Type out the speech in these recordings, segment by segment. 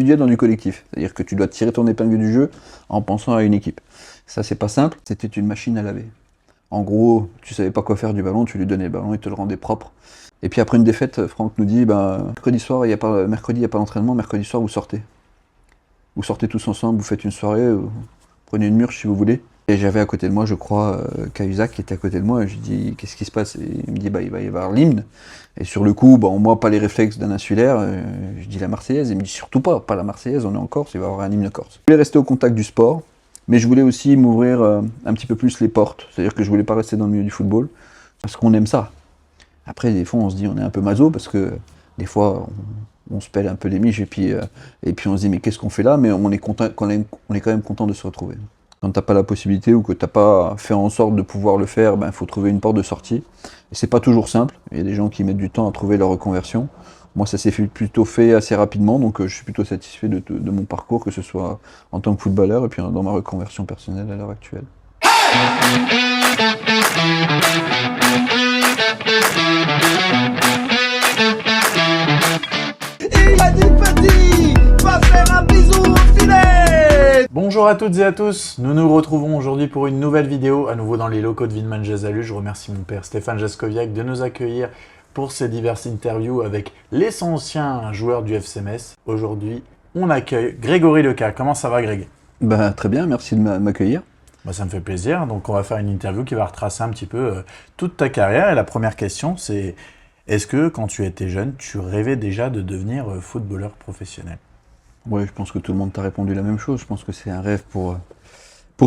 individuel dans du collectif. C'est-à-dire que tu dois tirer ton épingle du jeu en pensant à une équipe. Ça, c'est pas simple. C'était une machine à laver. En gros, tu savais pas quoi faire du ballon, tu lui donnais le ballon, il te le rendait propre. Et puis après une défaite, Franck nous dit, mercredi soir, mercredi, il n'y a pas d'entraînement, mercredi soir, vous sortez. Vous sortez tous ensemble, vous faites une soirée, vous prenez une mûre si vous voulez. Et j'avais à côté de moi, je crois, Cahuzac qui était à côté de moi, et je lui dis, qu'est-ce qui se passe? Et il me dit, il va y avoir l'hymne. Et sur le coup, moi, pas les réflexes d'un insulaire, je dis la Marseillaise, il me dit, surtout pas la Marseillaise, on est en Corse, il va y avoir un hymne corse. Je voulais rester au contact du sport, mais je voulais aussi m'ouvrir un petit peu plus les portes, c'est-à-dire que je voulais pas rester dans le milieu du football, parce qu'on aime ça. Après, des fois, on se dit, on est un peu maso, parce que des fois, on se pèle un peu les miches, et puis on se dit, mais qu'est-ce qu'on fait là? Mais on est quand même content de se retrouver. Quand t'as pas la possibilité ou que t'as pas fait en sorte de pouvoir le faire, il faut trouver une porte de sortie. Et c'est pas toujours simple. Il y a des gens qui mettent du temps à trouver leur reconversion. Moi, ça s'est plutôt fait assez rapidement, donc je suis plutôt satisfait de mon parcours, que ce soit en tant que footballeur et puis dans ma reconversion personnelle à l'heure actuelle. Il a dit petit, va faire un bisou au filet. Bonjour à toutes et à tous, nous nous retrouvons aujourd'hui pour une nouvelle vidéo, à nouveau dans les locaux de Villeman Jazalu. Je remercie mon père Stéphane Jaskoviak de nous accueillir pour ces diverses interviews avec les anciens joueurs du FC Metz. Aujourd'hui, on accueille Grégory Lecas. Comment ça va, Greg? Très bien, merci de m'accueillir. Ça me fait plaisir. Donc on va faire une interview qui va retracer un petit peu toute ta carrière. Et la première question, c'est est-ce que quand tu étais jeune, tu rêvais déjà de devenir footballeur professionnel? Ouais, je pense que tout le monde t'a répondu la même chose. Je pense que c'est un rêve pour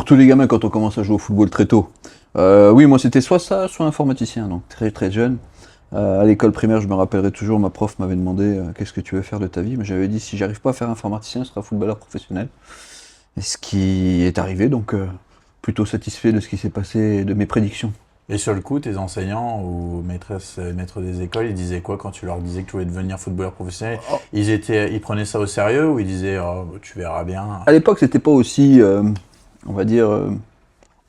tous les gamins quand on commence à jouer au football très tôt. Oui, moi c'était soit ça, soit informaticien, donc très très jeune. À l'école primaire, je me rappellerai toujours, ma prof m'avait demandé qu'est-ce que tu veux faire de ta vie. Mais j'avais dit si j'arrive pas à faire informaticien, ce sera footballeur professionnel. Et ce qui est arrivé, donc plutôt satisfait de ce qui s'est passé et de mes prédictions. Et sur le coup, tes enseignants ou maîtres des écoles, ils disaient quoi quand tu leur disais que tu voulais devenir footballeur professionnel? Ils prenaient ça au sérieux ou ils disaient tu verras bien? À l'époque, c'était pas aussi, on va dire,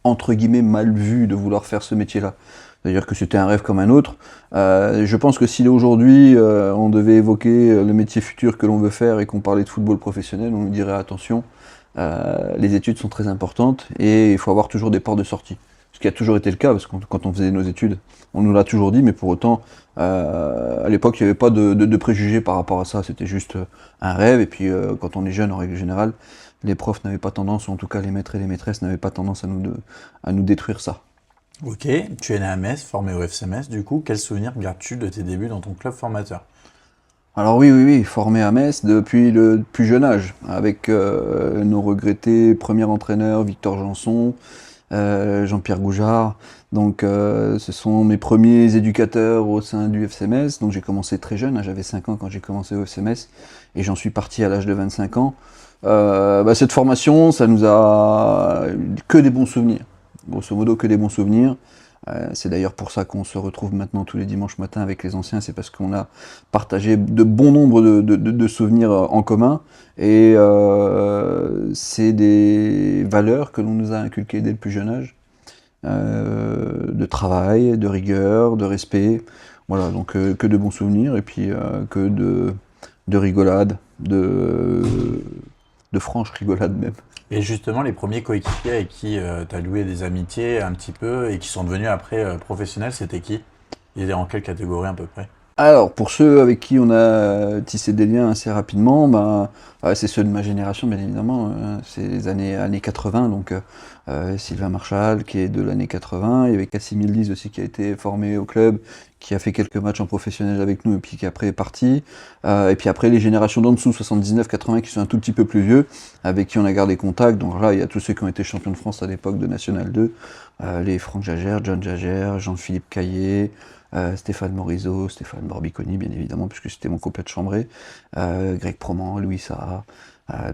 entre guillemets, mal vu de vouloir faire ce métier-là. C'est-à-dire que c'était un rêve comme un autre. Je pense que si aujourd'hui on devait évoquer le métier futur que l'on veut faire et qu'on parlait de football professionnel, on nous dirait attention, les études sont très importantes et il faut avoir toujours des portes de sortie. Ce qui a toujours été le cas, parce que quand on faisait nos études, on nous l'a toujours dit, mais pour autant, à l'époque, il n'y avait pas de préjugés par rapport à ça. C'était juste un rêve, et puis quand on est jeune, en règle générale, les profs n'avaient pas tendance, ou en tout cas les maîtres et les maîtresses n'avaient pas tendance à nous détruire ça. Ok, tu es né à Metz, formé au FC Metz, du coup, quel souvenir gardes-tu de tes débuts dans ton club formateur? Alors oui, formé à Metz depuis le plus jeune âge, avec nos regrettés premiers entraîneurs, Victor Janson, Jean-Pierre Goujard. Donc ce sont mes premiers éducateurs au sein du FC Metz. Donc j'ai commencé très jeune, j'avais 5 ans quand j'ai commencé au FC Metz et j'en suis parti à l'âge de 25 ans. Cette formation, ça nous a que des bons souvenirs. Grosso modo, que des bons souvenirs. C'est d'ailleurs pour ça qu'on se retrouve maintenant tous les dimanches matins avec les anciens, c'est parce qu'on a partagé de bon nombre de souvenirs en commun, et c'est des valeurs que l'on nous a inculquées dès le plus jeune âge, de travail, de rigueur, de respect, voilà, donc que de bons souvenirs, et puis que de rigolade, de franches rigolades même. Et justement, les premiers coéquipiers avec qui tu as loué des amitiés un petit peu et qui sont devenus après professionnels, c'était qui? Ils étaient en quelle catégorie à peu près? Alors, pour ceux avec qui on a tissé des liens assez rapidement, c'est ceux de ma génération, bien évidemment. C'est les années 80, donc Sylvain Marchal, qui est de l'année 80. Il y avait Cassim Yildiz aussi, qui a été formé au club, qui a fait quelques matchs en professionnel avec nous, et puis qui après est parti. Et puis après, les générations d'en dessous, 79-80, qui sont un tout petit peu plus vieux, avec qui on a gardé contact. Donc là, il y a tous ceux qui ont été champions de France à l'époque de National 2. Les Franck Jagère, John Jagère, Jean-Philippe Caillé, Stéphane Morisot, Stéphane Borbiconi, bien évidemment, puisque c'était mon copain de chambrée, Greg Proman, Louis Saha,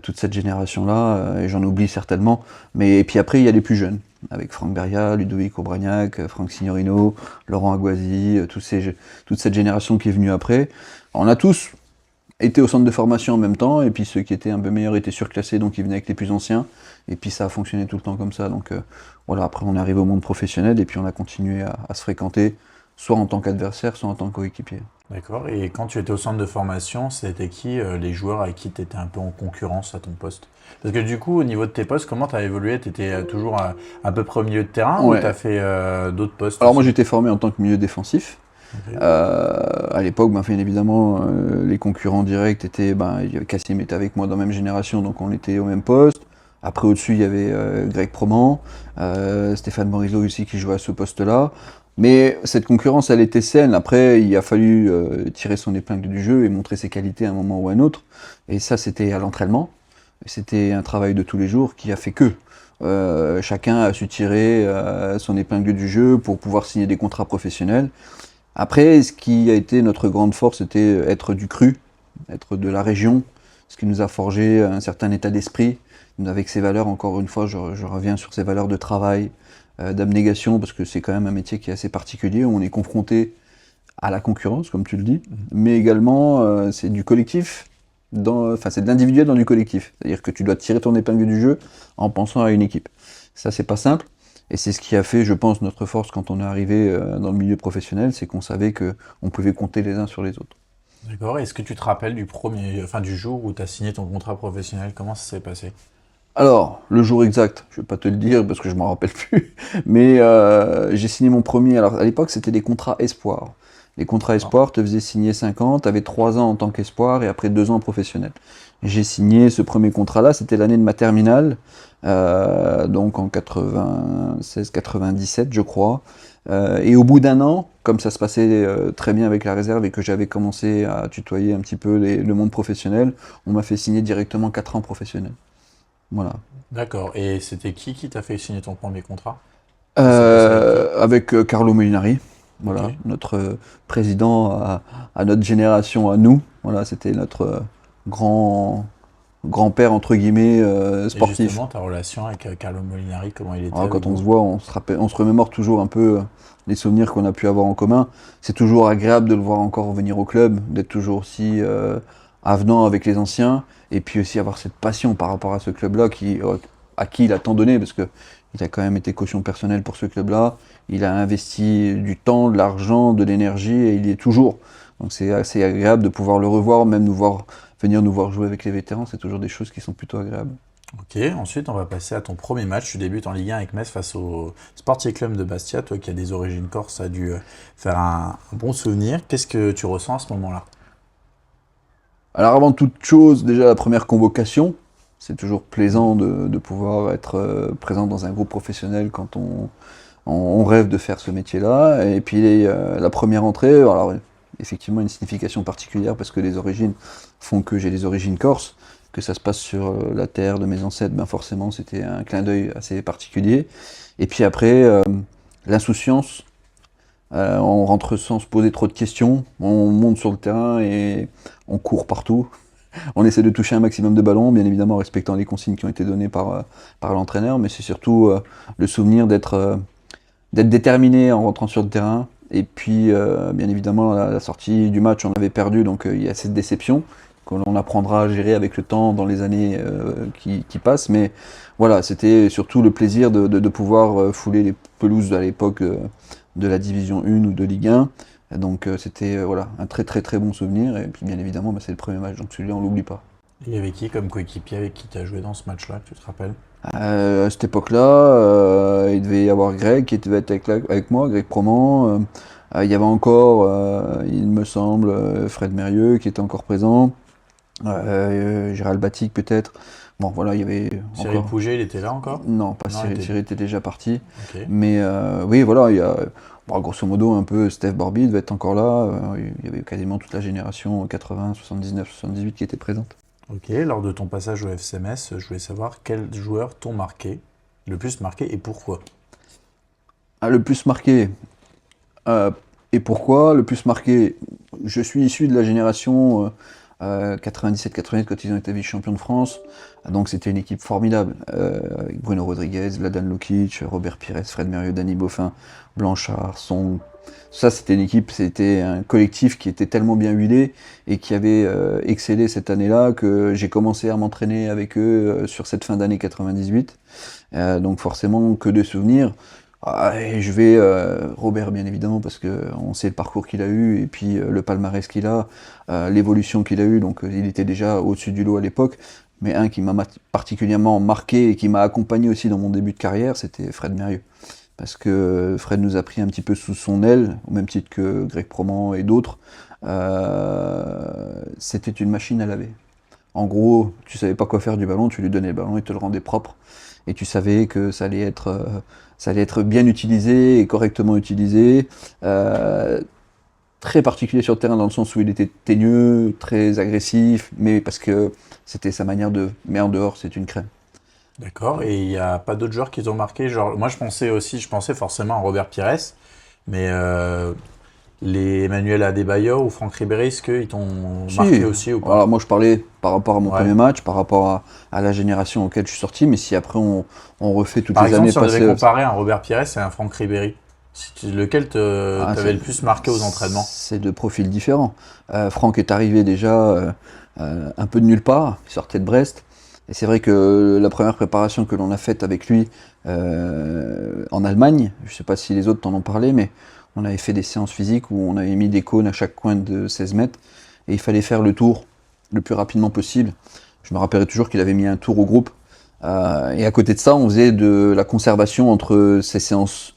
toute cette génération-là, et j'en oublie certainement. Et puis après, il y a les plus jeunes, avec Franck Beria, Ludovic Aubragnac, Franck Signorino, Laurent Aguasi, toute cette génération qui est venue après. On a tous été au centre de formation en même temps, et puis ceux qui étaient un peu meilleurs étaient surclassés, donc ils venaient avec les plus anciens, et puis ça a fonctionné tout le temps comme ça. Donc voilà, après on est arrivé au monde professionnel, et puis on a continué à se fréquenter soit en tant qu'adversaire, soit en tant que coéquipier. D'accord. Et quand tu étais au centre de formation, c'était qui les joueurs avec qui tu étais un peu en concurrence à ton poste? Parce que du coup, au niveau de tes postes, comment tu as évolué? Tu étais toujours à peu près au milieu de terrain ou tu as Ouais. fait d'autres postes Alors moi aussi? j'étais formé en tant que milieu défensif. Ok. À l'époque, ben, bien évidemment, les concurrents directs étaient, ben, il y avait Cassim était avec moi dans la même génération, donc on était au même poste. Après, au-dessus, il y avait Greg Proman, Stéphane Morizot aussi qui jouait à ce poste-là. Mais cette concurrence, elle était saine. Après, il a fallu tirer son épingle du jeu et montrer ses qualités à un moment ou à un autre. Et ça, c'était à l'entraînement. C'était un travail de tous les jours qui a fait que. Chacun a su tirer son épingle du jeu pour pouvoir signer des contrats professionnels. Après, ce qui a été notre grande force, c'était être du cru, être de la région, ce qui nous a forgé un certain état d'esprit, avec ses valeurs, encore une fois, je reviens sur ces valeurs de travail, d'abnégation, parce que c'est quand même un métier qui est assez particulier, où on est confronté à la concurrence, comme tu le dis, mais également c'est du collectif, enfin c'est de l'individuel dans du collectif. C'est-à-dire que tu dois tirer ton épingle du jeu en pensant à une équipe. Ça, c'est pas simple. Et c'est ce qui a fait, je pense, notre force quand on est arrivé dans le milieu professionnel, c'est qu'on savait qu'on pouvait compter les uns sur les autres. D'accord. Est-ce que tu te rappelles du jour où tu as signé ton contrat professionnel? Comment ça s'est passé? Alors, le jour exact, je vais pas te le dire parce que je m'en rappelle plus, mais j'ai signé mon premier. Alors à l'époque, c'était des contrats espoirs. Les contrats espoirs te faisaient signer 5 ans, tu avais 3 ans en tant qu'espoir et après 2 ans professionnel. J'ai signé ce premier contrat-là, c'était l'année de ma terminale, donc en 96-97 je crois. Et au bout d'un an, comme ça se passait très bien avec la réserve et que j'avais commencé à tutoyer un petit peu le monde professionnel, on m'a fait signer directement 4 ans professionnels. Voilà. D'accord. Et c'était qui t'a fait signer ton premier contrat? Ça s'est passé avec qui? Avec Carlo Molinari, Ok. voilà, notre président à notre génération, à nous. Voilà, c'était notre grand grand-père entre guillemets Et sportif. justement, ta relation avec Carlo Molinari, comment il était Alors, avec quand on vous? se voit, on se remémore toujours un peu les souvenirs qu'on a pu avoir en commun. C'est toujours agréable de le voir encore revenir au club, d'être toujours aussi avenant avec les anciens, et puis aussi avoir cette passion par rapport à ce club-là à qui il a tant donné, parce que il a quand même été caution personnelle pour ce club-là. Il a investi du temps, de l'argent, de l'énergie, et il y est toujours. Donc c'est assez agréable de pouvoir le revoir, même venir nous voir jouer avec les vétérans, c'est toujours des choses qui sont plutôt agréables. Ok, ensuite on va passer à ton premier match. Tu débutes en Ligue 1 avec Metz face au Sporting Club de Bastia. Toi qui as des origines corse, ça a dû faire un bon souvenir. Qu'est-ce que tu ressens à ce moment-là? Alors avant toute chose, déjà la première convocation, c'est toujours plaisant de pouvoir être présent dans un groupe professionnel quand on rêve de faire ce métier-là. Et puis la première entrée, alors effectivement une signification particulière parce que les origines font que j'ai des origines corses, que ça se passe sur la terre de mes ancêtres, ben forcément c'était un clin d'œil assez particulier. Et puis après, l'insouciance, on rentre sans se poser trop de questions, on monte sur le terrain et on court partout. On essaie de toucher un maximum de ballons, bien évidemment en respectant les consignes qui ont été données par l'entraîneur, mais c'est surtout le souvenir d'être déterminé en rentrant sur le terrain. Et puis, bien évidemment, la sortie du match, on avait perdu, donc il y a cette déception que l'on apprendra à gérer avec le temps dans les années qui passent. Mais voilà, c'était surtout le plaisir de pouvoir fouler les pelouses à l'époque de la Division 1 ou de Ligue 1. Donc c'était voilà, un très très très bon souvenir. Et puis bien évidemment, bah, c'est le premier match, donc celui-là on l'oublie pas. Il y avait qui comme coéquipier avec qui tu as joué dans ce match-là, que tu te rappelles? À cette époque-là, il devait y avoir Greg qui devait être avec moi, Greg Proman. Il y avait encore, il me semble, Fred Mérieux qui était encore présent. Gérald Batic peut-être. Bon voilà, il y avait Cyril encore. Pouget, il était là encore? Non, pas Non, Cyril, il était... Cyril était déjà parti. Ok. Mais oui, voilà, il y a bon, grosso modo un peu Steph Borby devait être encore là. Il y avait quasiment toute la génération 80, 79, 78 qui était présente. Ok, lors de ton passage au FC Metz, je voulais savoir quels joueurs t'ont marqué, le plus marqué et pourquoi? Ah, le plus marqué, et pourquoi? Le plus marqué, je suis issu de la génération 97-88 quand ils ont été vice-champions de France. Donc c'était une équipe formidable, avec Bruno Rodriguez, Vladan Lukic, Robert Pires, Fred Mérieux, Danny Boffin, Blanchard, Song. Ça c'était une équipe, c'était un collectif qui était tellement bien huilé et qui avait excellé cette année-là que j'ai commencé à m'entraîner avec eux sur cette fin d'année 98. Donc forcément que de souvenirs. Et je vais Robert bien évidemment parce que on sait le parcours qu'il a eu et puis le palmarès qu'il a, l'évolution qu'il a eu, donc il était déjà au-dessus du lot à l'époque. Mais un qui m'a particulièrement marqué et qui m'a accompagné aussi dans mon début de carrière, c'était Fred Mérieux. Parce que Fred nous a pris un petit peu sous son aile, au même titre que Greg Proman et d'autres. C'était une machine à laver. En gros, tu savais pas quoi faire du ballon, tu lui donnais le ballon, il te le rendait propre. Et tu savais que ça allait être bien utilisé et correctement utilisé. Très particulier sur le terrain dans le sens où il était teigneux, très agressif, mais parce que c'était sa manière de... Mais en dehors, c'est une crème. D'accord. Et il n'y a pas d'autres joueurs qui ont marqué. Genre, moi, je pensais forcément à Robert Pires, mais les Emmanuel Adebayor ou Franck Ribéry, est-ce qu'ils t'ont marqué aussi ou pas? Alors, moi je parlais par rapport à mon Ouais. premier match, par rapport à la génération auquel je suis sorti, mais si après on refait toutes Par les exemple, années si on devait passées... comparer un Robert Pires et un Franck Ribéry, lequel Ah, t'avait le plus marqué aux entraînements? c'est deux profils différents. Franck est arrivé déjà un peu de nulle part, il sortait de Brest. Et c'est vrai que la première préparation que l'on a faite avec lui en Allemagne, je ne sais pas si les autres t'en ont parlé, mais on avait fait des séances physiques où on avait mis des cônes à chaque coin de 16 mètres et il fallait faire le tour le plus rapidement possible. Je me rappellerai toujours qu'il avait mis un tour au groupe. Et à côté de ça, on faisait de la conservation entre ces séances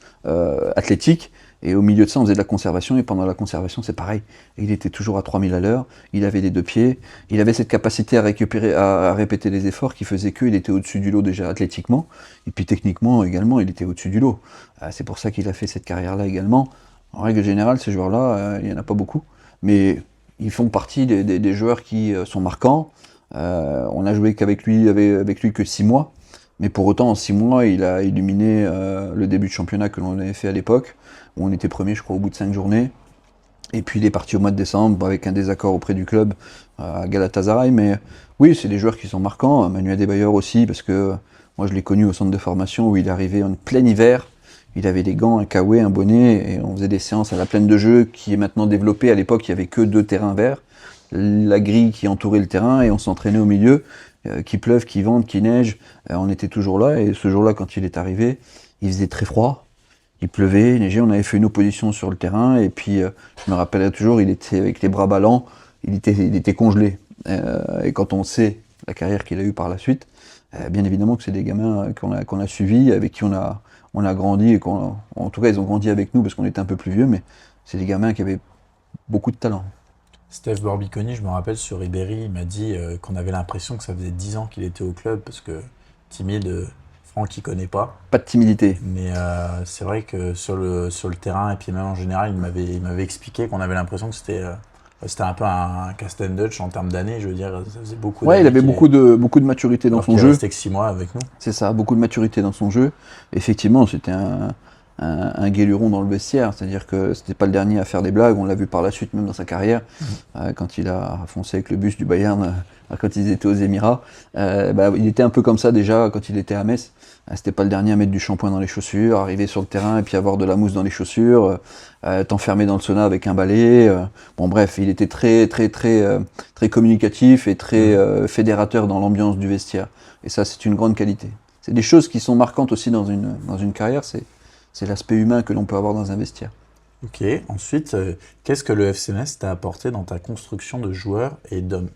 athlétiques. Et au milieu de ça, on faisait de la conservation, et pendant la conservation, c'est pareil. Et il était toujours à 3000 à l'heure, il avait les deux pieds, il avait cette capacité à récupérer, à répéter les efforts qui faisait qu'il était au-dessus du lot déjà athlétiquement, et puis techniquement également, il était au-dessus du lot. C'est pour ça qu'il a fait cette carrière-là également. En règle générale, ces joueurs-là, il n'y en a pas beaucoup, mais ils font partie des joueurs qui sont marquants. On a joué qu'avec lui, avec lui que 6 mois, mais pour autant, en 6 mois, il a illuminé le début de championnat que l'on avait fait à l'époque, où on était premier, je crois, au bout de 5 journées. Et puis il est parti au mois de décembre avec un désaccord auprès du club à Galatasaray. Mais oui, c'est des joueurs qui sont marquants. Manuel Adebayor aussi, parce que moi je l'ai connu au centre de formation où il est arrivé en plein hiver. Il avait des gants, un kawaii, un bonnet, et on faisait des séances à la plaine de jeu qui est maintenant développée. À l'époque, il n'y avait que 2 terrains verts, la grille qui entourait le terrain, et on s'entraînait au milieu. Qu'il pleuve, qu'il vente, qu'il neige, on était toujours là. Et ce jour-là, quand il est arrivé, il faisait très froid. Il pleuvait, il neigeait, on avait fait une opposition sur le terrain, et puis je me rappellerai toujours, il était avec les bras ballants, il était congelé. Et quand on sait la carrière qu'il a eue par la suite, bien évidemment que c'est des gamins qu'on a suivis, avec qui on a grandi, et en tout cas ils ont grandi avec nous parce qu'on était un peu plus vieux, mais c'est des gamins qui avaient beaucoup de talent. Steph Borbiconi, je me rappelle sur Ribéry, il m'a dit qu'on avait l'impression que ça faisait 10 ans qu'il était au club parce que timide, Franck il connaît pas. Pas de timidité. Mais c'est vrai que sur le terrain et puis même en général, il m'avait expliqué qu'on avait l'impression que c'était un peu un Casten Dutch en termes d'années. Je veux dire, ça faisait beaucoup Ouais, il d'années avait beaucoup de maturité dans alors son qu'il est jeu. resté que 6 mois avec nous. C'est ça, beaucoup de maturité dans son jeu. Effectivement, c'était un guéluron dans le vestiaire, c'est-à-dire que c'était pas le dernier à faire des blagues, on l'a vu par la suite même dans sa carrière, quand il a foncé avec le bus du Bayern, quand ils étaient aux Émirats, il était un peu comme ça déjà quand il était à Metz. C'était pas le dernier à mettre du shampoing dans les chaussures, arriver sur le terrain et puis avoir de la mousse dans les chaussures, t'enfermer dans le sauna avec un balai. Bon bref, il était très communicatif et très fédérateur dans l'ambiance du vestiaire. Et ça, c'est une grande qualité. C'est des choses qui sont marquantes aussi dans une carrière, c'est l'aspect humain que l'on peut avoir dans un vestiaire. Ok, ensuite, qu'est-ce que le FC Metz t'a apporté dans ta construction de joueur et d'homme?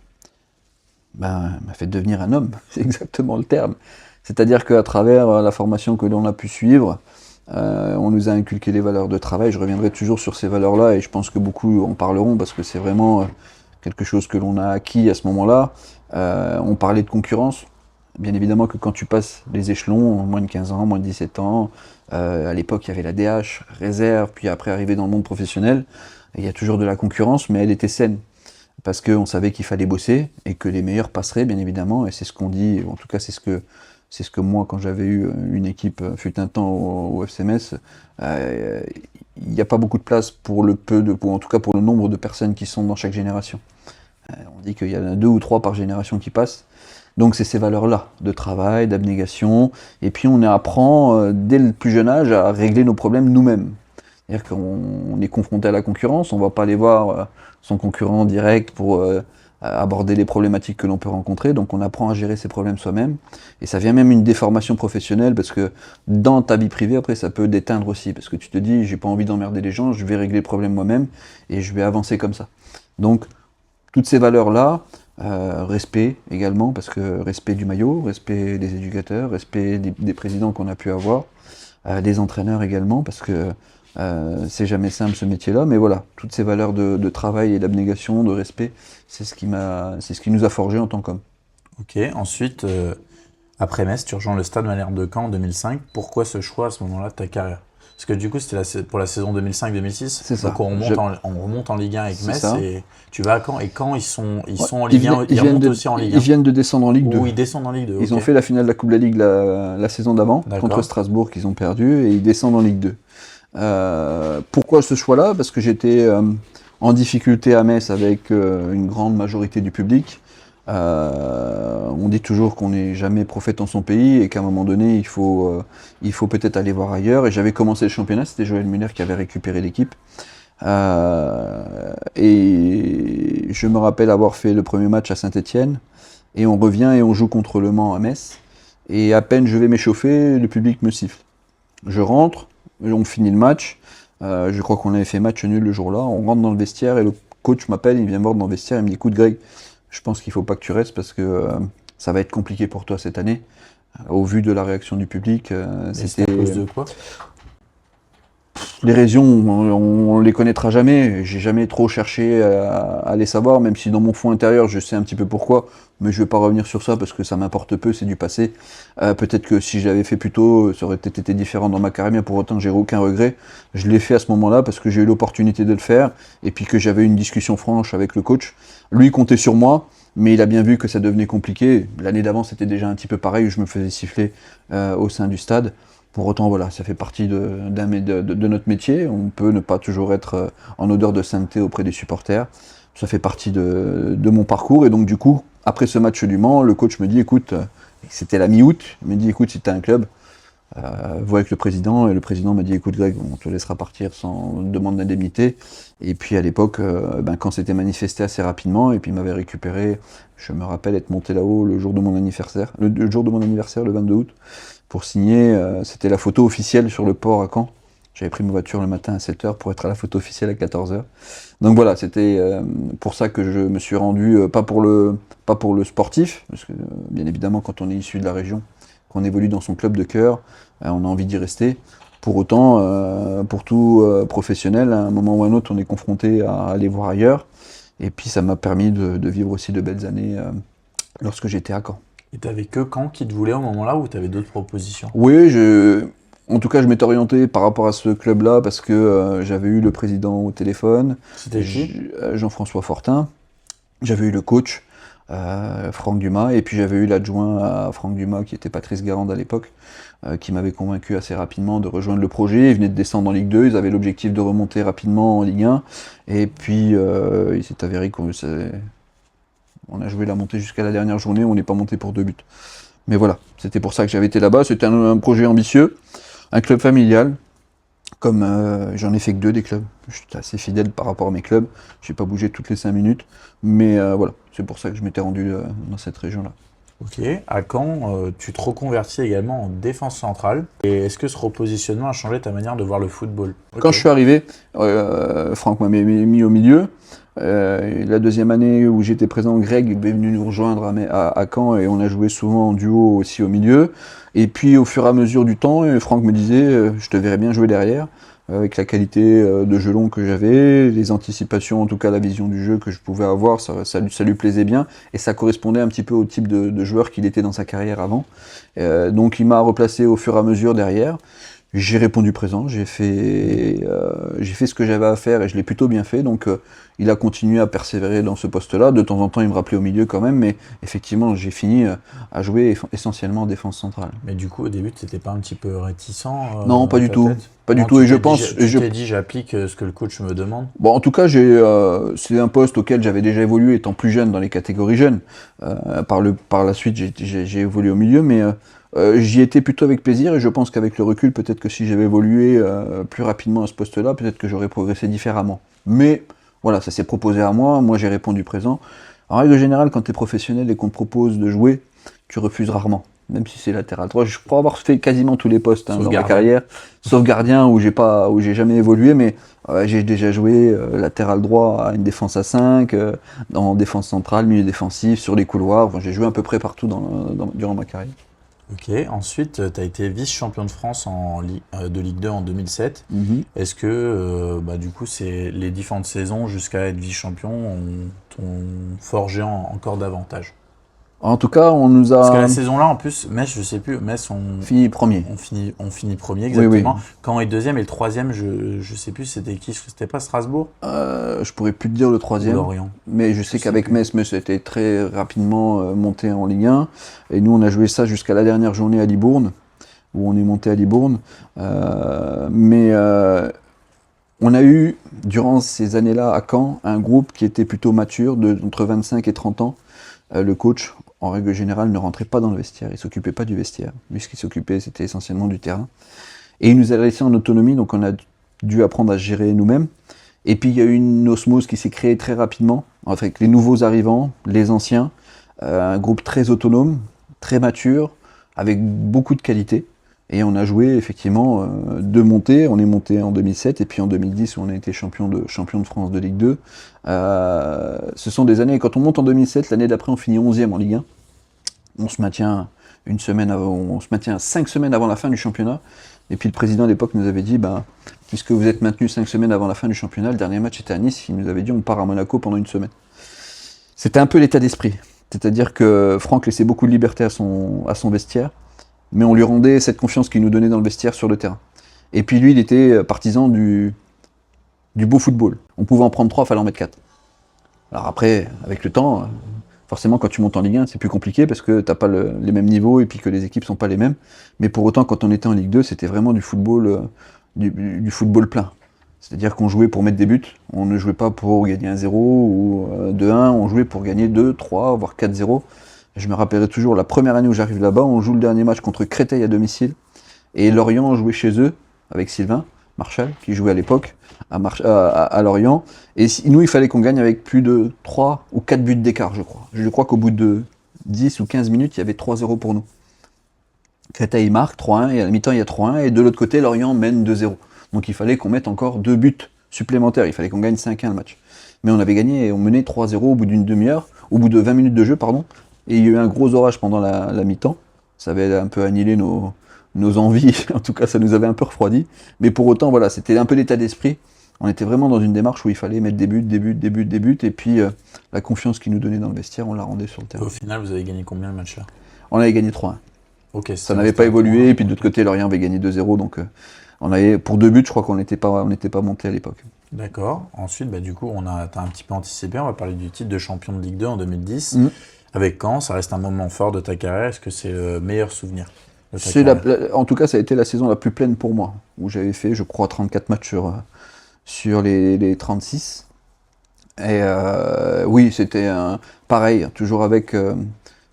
M'a fait devenir un homme, c'est exactement le terme. C'est-à-dire qu'à travers la formation que l'on a pu suivre, on nous a inculqué les valeurs de travail. Je reviendrai toujours sur ces valeurs-là et je pense que beaucoup en parleront parce que c'est vraiment quelque chose que l'on a acquis à ce moment-là. On parlait de concurrence. Bien évidemment que quand tu passes les échelons, moins de 15 ans, moins de 17 ans, à l'époque il y avait la DH, réserve, puis après arriver dans le monde professionnel, il y a toujours de la concurrence, mais elle était saine. Parce qu'on savait qu'il fallait bosser et que les meilleurs passeraient, bien évidemment, et c'est ce qu'on dit, en tout cas c'est ce que moi, quand j'avais eu une équipe, fut un temps au FC Metz, il n'y a pas beaucoup de place pour en tout cas pour le nombre de personnes qui sont dans chaque génération. On dit qu'il y en a 2 ou 3 par génération qui passent. Donc c'est ces valeurs-là, de travail, d'abnégation, et puis on apprend dès le plus jeune âge à régler nos problèmes nous-mêmes. C'est-à-dire qu'on est confronté à la concurrence, on ne va pas aller voir son concurrent direct pour aborder les problématiques que l'on peut rencontrer, donc on apprend à gérer ses problèmes soi-même, et ça vient même une déformation professionnelle, parce que dans ta vie privée, après, ça peut déteindre aussi, parce que tu te dis, j'ai pas envie d'emmerder les gens, je vais régler le problème moi-même, et je vais avancer comme ça. Donc, toutes ces valeurs-là, respect également, parce que respect du maillot, respect des éducateurs, respect des présidents qu'on a pu avoir, des entraîneurs également, parce que c'est jamais simple ce métier-là, mais voilà, toutes ces valeurs de travail et d'abnégation, de respect, c'est ce qui nous a forgé en tant qu'hommes. Ok, ensuite, après Metz, tu rejoins le Stade Malherbe de Caen en 2005. Pourquoi ce choix à ce moment-là de ta carrière? Parce que du coup, c'était pour la saison 2005-2006. C'est ça. Donc on remonte en Ligue 1 avec Metz ça. et tu vas à Caen. Et Caen, ils sont en Ils Ligue 1, ils remontent aussi en Ligue 1. Ils viennent de descendre en Ligue 2. Ou ils descendent en Ligue 2. Ils ont ok. fait la finale de la Coupe de la Ligue la saison d'avant, D'accord. contre Strasbourg, qu'ils ont perdu, et ils descendent en Ligue 2. Pourquoi ce choix-là? Parce que j'étais en difficulté à Metz avec une grande majorité du public. On dit toujours qu'on n'est jamais prophète en son pays et qu'à un moment donné, il faut peut-être aller voir ailleurs. Et j'avais commencé le championnat, c'était Joël Muller qui avait récupéré l'équipe. Et je me rappelle avoir fait le premier match à Saint-Étienne. Et on revient et on joue contre Le Mans à Metz. Et à peine je vais m'échauffer, le public me siffle. Je rentre, on finit le match. Je crois qu'on avait fait match nul le jour-là. On rentre dans le vestiaire et le coach m'appelle, il vient me voir dans le vestiaire, il me dit écoute Greg, je pense qu'il ne faut pas que tu restes parce que ça va être compliqué pour toi cette année. Au vu de la réaction du public, C'était à cause de quoi? Les raisons, on les connaîtra jamais. J'ai jamais trop cherché à les savoir, même si dans mon fond intérieur, je sais un petit peu pourquoi. Mais je vais pas revenir sur ça parce que ça m'importe peu, c'est du passé. Peut-être que si je l'avais fait plus tôt, ça aurait peut-être été différent dans ma carrière, mais pour autant, j'ai aucun regret. Je l'ai fait à ce moment-là parce que j'ai eu l'opportunité de le faire et puis que j'avais une discussion franche avec le coach. Lui comptait sur moi, mais il a bien vu que ça devenait compliqué. L'année d'avant, c'était déjà un petit peu pareil, où je me faisais siffler au sein du stade. Pour autant, voilà, ça fait partie de notre métier. On peut ne pas toujours être en odeur de sainteté auprès des supporters. Ça fait partie de mon parcours. Et donc, du coup, après ce match du Mans, le coach me dit, écoute, c'était la mi-août, il me dit, écoute, si tu as un club, vois avec le président. Et le président m'a dit, écoute Greg, on te laissera partir sans demande d'indemnité. Et puis à l'époque, quand c'était manifesté assez rapidement, et puis il m'avait récupéré, je me rappelle être monté là-haut le jour de mon anniversaire, le jour de mon anniversaire, le 22 août, pour signer, c'était la photo officielle sur le port à Caen. J'avais pris ma voiture le matin à 7h pour être à la photo officielle à 14h. Donc voilà, c'était pour ça que je me suis rendu, pas pour le sportif, parce que bien évidemment quand on est issu de la région, qu'on évolue dans son club de cœur, on a envie d'y rester. Pour autant, pour tout professionnel, à un moment ou à un autre, on est confronté à aller voir ailleurs. Et puis ça m'a permis de vivre aussi de belles années lorsque j'étais à Caen. Et t'avais que Caen qui te voulait au moment-là ou t'avais d'autres propositions? Oui, en tout cas, je m'étais orienté par rapport à ce club-là parce que j'avais eu le président au téléphone, C'était qui? Jean-François Fortin. J'avais eu le coach, Franck Dumas, et puis j'avais eu l'adjoint à Franck Dumas, qui était Patrice Garande à l'époque, qui m'avait convaincu assez rapidement de rejoindre le projet. Ils venaient de descendre en Ligue 2, ils avaient l'objectif de remonter rapidement en Ligue 1, et puis il s'est avéré qu'on a joué la montée jusqu'à la dernière journée, on n'est pas monté pour 2 buts. Mais voilà, c'était pour ça que j'avais été là-bas. C'était un projet ambitieux, un club familial. Comme j'en ai fait que 2 des clubs, je suis assez fidèle par rapport à mes clubs. Je n'ai pas bougé toutes les 5 minutes. Mais voilà, c'est pour ça que je m'étais rendu dans cette région-là. Ok, à Caen, tu te reconvertis également en défense centrale. Et est-ce que ce repositionnement a changé ta manière de voir le football? Quand je suis arrivé, Franck m'a mis au milieu. La deuxième année où j'étais présent, Greg est venu nous rejoindre à Caen et on a joué souvent en duo aussi au milieu. Et puis au fur et à mesure du temps, Franck me disait je te verrais bien jouer derrière, avec la qualité de jeu long que j'avais, les anticipations, en tout cas la vision du jeu que je pouvais avoir, ça lui plaisait bien et ça correspondait un petit peu au type de joueur qu'il était dans sa carrière avant. Donc il m'a replacé au fur et à mesure derrière. J'ai répondu présent, j'ai fait ce que j'avais à faire et je l'ai plutôt bien fait, donc il a continué à persévérer dans ce poste-là. De temps en temps, il me rappelait au milieu quand même, mais effectivement, j'ai fini à jouer essentiellement en défense centrale. Mais du coup, au début, tu n'étais pas un petit peu réticent? Non, pas du tout. Pas du Non, tout, et je Tu pense... t'es dit, j'applique ce que le coach me demande? Bon, en tout cas, c'est un poste auquel j'avais déjà évolué étant plus jeune dans les catégories jeunes. Par la suite, j'ai évolué au milieu, mais j'y étais plutôt avec plaisir et je pense qu'avec le recul, peut-être que si j'avais évolué plus rapidement à ce poste-là, peut-être que j'aurais progressé différemment. Mais voilà, ça s'est proposé à moi j'ai répondu présent. En règle générale, quand tu es professionnel et qu'on te propose de jouer, tu refuses rarement, même si c'est latéral droit. Je crois avoir fait quasiment tous les postes dans ma carrière, sauf gardien où j'ai jamais évolué, mais j'ai déjà joué latéral droit à une défense à 5, en défense centrale, milieu défensif, sur les couloirs. Enfin, j'ai joué à peu près partout durant ma carrière. Ok, ensuite, tu as été vice-champion de France de Ligue 2 en 2007. Est-ce que, du coup, les différentes saisons jusqu'à être vice-champion t'ont forgé encore davantage? En tout cas, on nous a... Parce que la saison-là, en plus, Metz, je sais plus, Metz, Fini premier. On finit premier, exactement. Oui. Quand est deuxième et le troisième, je sais plus, c'était qui? C'était pas Strasbourg? Je pourrais plus te dire le troisième. Ou Lorient. Mais je sais qu'avec Metz a été très rapidement monté en Ligue 1. Et nous, on a joué ça jusqu'à la dernière journée à Libourne, où on est monté à Libourne. On a eu, durant ces années-là, à Caen, un groupe qui était plutôt mature, entre 25 et 30 ans. Le coach, en règle générale, ne rentrait pas dans le vestiaire. Il ne s'occupait pas du vestiaire. Lui, ce qu'il s'occupait, c'était essentiellement du terrain. Et il nous a laissé en autonomie, donc on a dû apprendre à se gérer nous-mêmes. Et puis, il y a eu une osmose qui s'est créée très rapidement, avec les nouveaux arrivants, les anciens. Un groupe très autonome, très mature, avec beaucoup de qualité. Et on a joué, effectivement, deux montées. On est monté en 2007, et puis en 2010, on a été champion de France de Ligue 2. Ce sont des années, quand on monte en 2007, l'année d'après, on finit 11e en Ligue 1. On se maintient 5 semaines avant la fin du championnat. Et puis le président à l'époque nous avait dit, puisque vous êtes maintenu 5 semaines avant la fin du championnat, le dernier match était à Nice, il nous avait dit on part à Monaco pendant une semaine. C'était un peu l'état d'esprit. C'est-à-dire que Franck laissait beaucoup de liberté à son vestiaire, mais on lui rendait cette confiance qu'il nous donnait dans le vestiaire sur le terrain. Et puis lui, il était partisan du beau football. On pouvait en prendre 3, il fallait en mettre 4. Alors après, avec le temps, forcément quand tu montes en Ligue 1, c'est plus compliqué parce que tu n'as pas les mêmes niveaux et puis que les équipes ne sont pas les mêmes. Mais pour autant, quand on était en Ligue 2, c'était vraiment du football, du football plein. C'est-à-dire qu'on jouait pour mettre des buts, on ne jouait pas pour gagner 1-0 ou 2-1, on jouait pour gagner 2, 3, voire 4-0. Je me rappellerai toujours, la première année où j'arrive là-bas, on joue le dernier match contre Créteil à domicile. Et Lorient jouait chez eux, avec Sylvain Marchal, qui jouait à l'époque à Lorient. Et nous, il fallait qu'on gagne avec plus de 3 ou 4 buts d'écart, je crois. Je crois qu'au bout de 10 ou 15 minutes, il y avait 3-0 pour nous. Créteil marque 3-1, et à la mi-temps, il y a 3-1. Et de l'autre côté, Lorient mène 2-0. Donc il fallait qu'on mette encore 2 buts supplémentaires. Il fallait qu'on gagne 5-1 le match. Mais on avait gagné et on menait 3-0 au bout d'une demi-heure, au bout de 20 minutes de jeu, pardon. Et il y a eu un gros orage pendant la mi-temps. Ça avait un peu annihilé nos envies. En tout cas, ça nous avait un peu refroidi. Mais pour autant, voilà, c'était un peu l'état d'esprit. On était vraiment dans une démarche où il fallait mettre des buts. Et puis, la confiance qu'ils nous donnaient dans le vestiaire, on la rendait sur le terrain. Au final, vous avez gagné combien le match là? On avait gagné 3-1. Okay, ça n'avait pas évolué. Et puis de l'autre côté, Lorient avait gagné 2-0. Donc, pour 2 buts, je crois qu'on n'était pas monté à l'époque. D'accord. Ensuite, du coup, t'as un petit peu anticipé. On va parler du titre de champion de Ligue 2 en 2010. Avec Caen, ça reste un moment fort de ta carrière. Est-ce que c'est le meilleur souvenir de ta carrière? En tout cas, ça a été la saison la plus pleine pour moi, où j'avais fait, je crois, 34 matchs sur les 36. Et oui, c'était pareil, toujours avec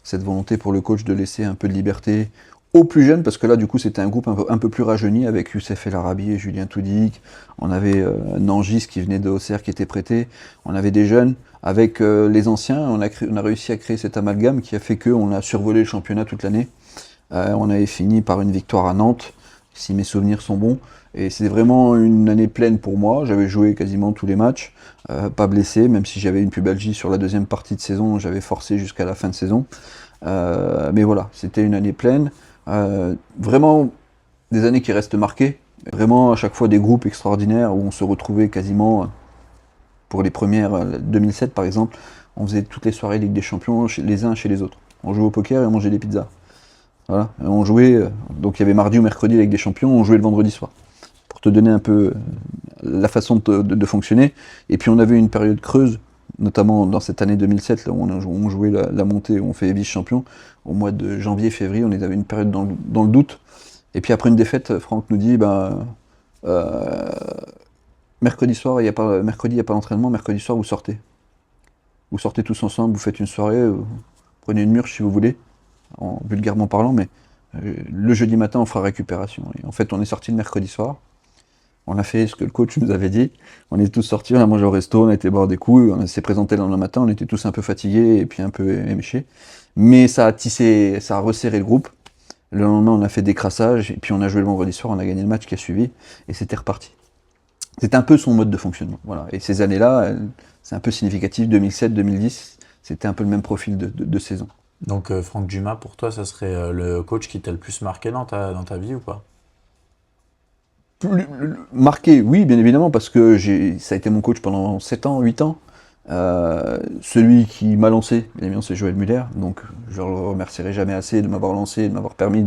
cette volonté pour le coach de laisser un peu de liberté aux plus jeunes, parce que là, du coup, c'était un groupe un peu plus rajeuni, avec Youssef El Arabi et Julien Toudic. On avait Nangis qui venait de Auxerre, qui était prêté. On avait des jeunes. Avec les anciens, on a réussi à créer cet amalgame qui a fait qu'on a survolé le championnat toute l'année. On avait fini par une victoire à Nantes, si mes souvenirs sont bons. Et c'était vraiment une année pleine pour moi. J'avais joué quasiment tous les matchs, pas blessé, même si j'avais une pubalgie sur la deuxième partie de saison, j'avais forcé jusqu'à la fin de saison. Mais voilà, c'était une année pleine. Vraiment des années qui restent marquées. Vraiment à chaque fois des groupes extraordinaires où on se retrouvait quasiment, pour les premières, 2007 par exemple, on faisait toutes les soirées Ligue des Champions les uns chez les autres. On jouait au poker et on mangeait des pizzas. Voilà. Et on jouait, donc il y avait mardi ou mercredi Ligue des Champions, on jouait le vendredi soir. Pour te donner un peu la façon de fonctionner. Et puis on avait une période creuse, notamment dans cette année 2007, là où on jouait la montée, où on fait vice-champion. Au mois de janvier-février, on avait une période dans le doute. Et puis après une défaite, Franck nous dit, mercredi soir, il n'y a pas d'entraînement, mercredi soir vous sortez. Vous sortez tous ensemble, vous faites une soirée, vous prenez une mûre si vous voulez, vulgairement parlant, mais le jeudi matin on fera récupération. Et en fait on est sorti le mercredi soir, On a fait ce que le coach nous avait dit. On est tous sortis, on a mangé au resto, on a été boire des coups, on s'est présenté le lendemain matin, on était tous un peu fatigués et puis un peu éméchés. Mais ça a resserré le groupe. Le lendemain, on a fait des crassages, et puis on a joué le vendredi soir, on a gagné le match qui a suivi, et c'était reparti. C'était un peu son mode de fonctionnement. Voilà. Et ces années-là, c'est un peu significatif, 2007-2010, c'était un peu le même profil de saison. Donc Franck Dumas, pour toi, ça serait le coach qui t'a le plus marqué dans ta vie ou pas? Marqué, oui, bien évidemment, parce que ça a été mon coach pendant 7 ans, 8 ans. Celui qui m'a lancé, bien évidemment, c'est Joël Muller, donc je ne le remercierai jamais assez de m'avoir lancé, de m'avoir permis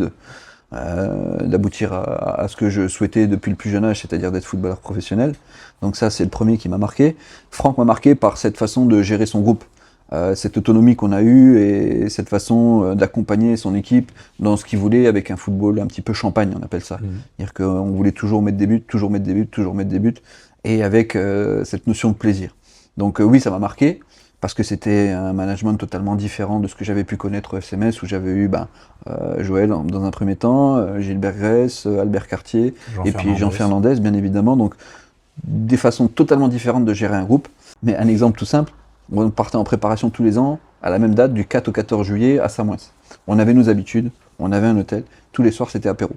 d'aboutir à ce que je souhaitais depuis le plus jeune âge, c'est-à-dire d'être footballeur professionnel. Donc ça, c'est le premier qui m'a marqué. Franck m'a marqué par cette façon de gérer son groupe, cette autonomie qu'on a eue et cette façon d'accompagner son équipe dans ce qu'il voulait avec un football un petit peu champagne, on appelle ça. C'est-à-dire qu'on voulait toujours mettre des buts, toujours mettre des buts, toujours mettre des buts, et avec cette notion de plaisir. Donc oui, ça m'a marqué, parce que c'était un management totalement différent de ce que j'avais pu connaître au FCMS, où j'avais eu Joël dans un premier temps, Gilbert Grèce, Albert Cartier, et puis Jean Fernandez, bien évidemment. Donc des façons totalement différentes de gérer un groupe. Mais un exemple tout simple, on partait en préparation tous les ans, à la même date, du 4 au 14 juillet à Samoëns. On avait nos habitudes, on avait un hôtel, tous les soirs c'était apéro.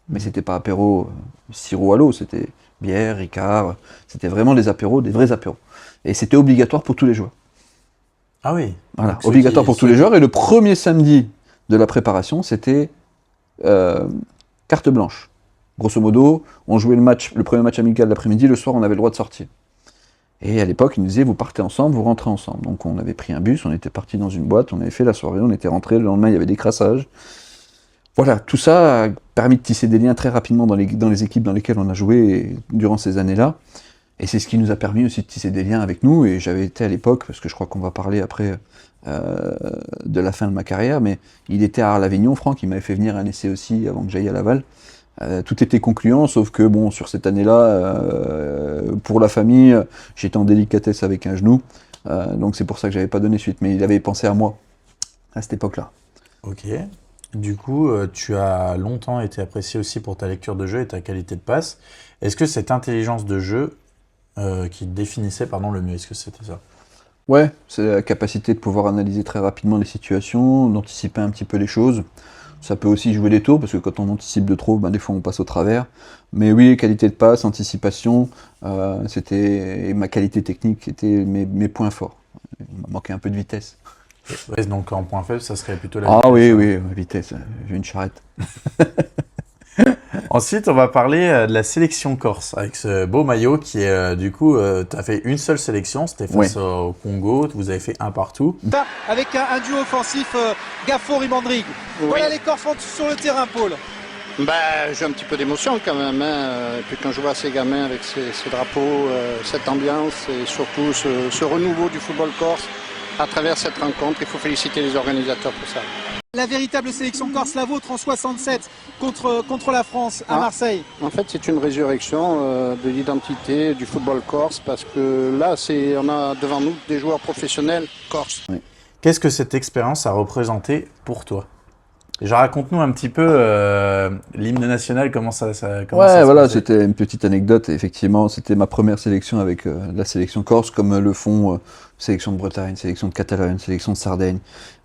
Mais c'était pas apéro sirop à l'eau, c'était bière, Ricard, c'était vraiment des apéros, des vrais apéros. Et c'était obligatoire pour tous les joueurs. Ah oui. Voilà, obligatoire pour tous les joueurs. Et le premier samedi de la préparation, c'était carte blanche. Grosso modo, on jouait le premier match amical l'après-midi, le soir on avait le droit de sortir. Et à l'époque, ils nous disaient, vous partez ensemble, vous rentrez ensemble. Donc on avait pris un bus, on était parti dans une boîte, on avait fait la soirée, on était rentré, le lendemain il y avait des crassages. Voilà, tout ça a permis de tisser des liens très rapidement dans les équipes dans lesquelles on a joué durant ces années-là. Et c'est ce qui nous a permis aussi de tisser des liens avec nous. Et j'avais été à l'époque, parce que je crois qu'on va parler après de la fin de ma carrière, mais il était à Arles-Avignon, Franck, il m'avait fait venir un essai aussi avant que j'aille à Laval. Tout était concluant, sauf que bon, sur cette année-là, pour la famille, j'étais en délicatesse avec un genou. Donc c'est pour ça que j'avais pas donné suite. Mais il avait pensé à moi à cette époque-là. Ok. Du coup, tu as longtemps été apprécié aussi pour ta lecture de jeu et ta qualité de passe. Est-ce que cette intelligence de jeu qui définissait le mieux, est-ce que c'était ça? Ouais, c'est la capacité de pouvoir analyser très rapidement les situations, d'anticiper un petit peu les choses. Ça peut aussi jouer des tours, parce que quand on anticipe de trop, des fois on passe au travers. Mais oui, qualité de passe, anticipation, c'était ma qualité technique, étaient mes points forts. Il m'a manqué un peu de vitesse. Ouais, donc en point faible, ça serait plutôt la vitesse. Ah vitesse. Oui, vitesse, j'ai une charrette. Ensuite, on va parler de la sélection corse, avec ce beau maillot qui est, du coup, tu as fait une seule sélection, c'était face au Congo, vous avez fait un partout. Avec un duo offensif, Gaffo-Rimandrig. Oui. Voilà les Corses sur le terrain, Paul. J'ai un petit peu d'émotion quand même, et puis quand je vois ces gamins avec ces drapeaux, cette ambiance et surtout ce renouveau du football corse à travers cette rencontre, il faut féliciter les organisateurs pour ça. La véritable sélection corse, la vôtre en 67 contre la France à Marseille. En fait, c'est une résurrection de l'identité du football corse parce que là, on a devant nous des joueurs professionnels corse. Oui. Qu'est-ce que cette expérience a représenté pour toi? Déjà, raconte-nous un petit peu l'hymne national, comment ça voilà, c'était une petite anecdote. Effectivement, c'était ma première sélection avec la sélection corse, comme le font sélection de Bretagne, sélection de Catalogne, sélection de Sardaigne.